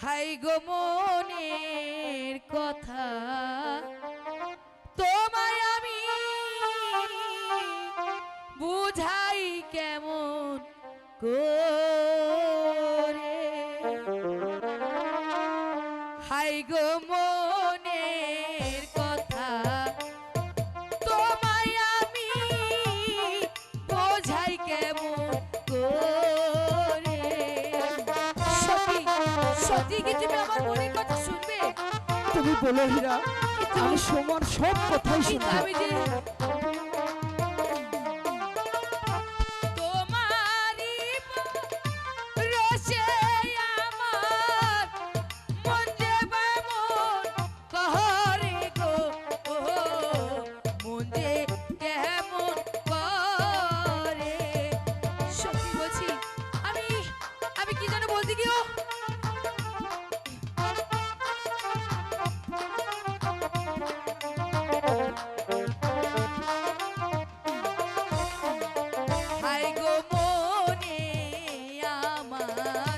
High গো মনের কথা তোমায় আমি বুঝাই কেমন করে। হাই গো মনের কথা তোমায় আমি বোঝাই কেমন করে। সত্যি সত্যি কি তুমি আমার মনের কথা শুনবে? তুমি বলো হীরা, আমি সমান সব কথাই শুনবো। আমি যে তোমারই রসে আমার মন যে বামন কহরে গো, মন যে কেমন করে। সত্যি বলছি, আমি আমি কি যেন বলতে গিয়েও হাই গো মনে আমার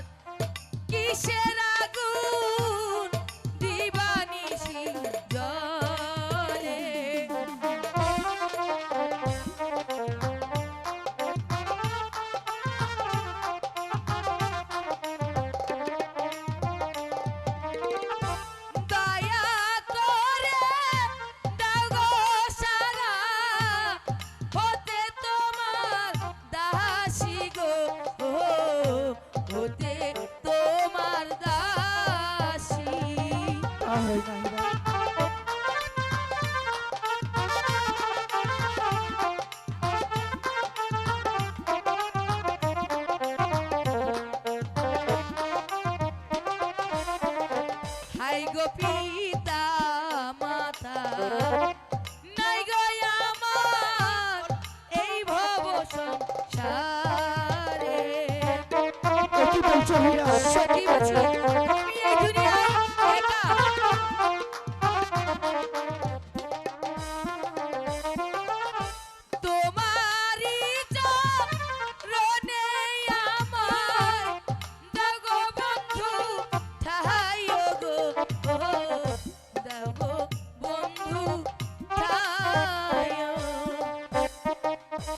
কিসের আগুন দিবানিশি জলে। দয়া করে দাও গো সারা হতে তোমার দাসী গো, হতে তোমার দাসী। হয় না হীরা, হাই গো পিতা মাতা নাই গো আমার এই ভব সংসারে। কি বলছো হীরা? সত্যি বলছি,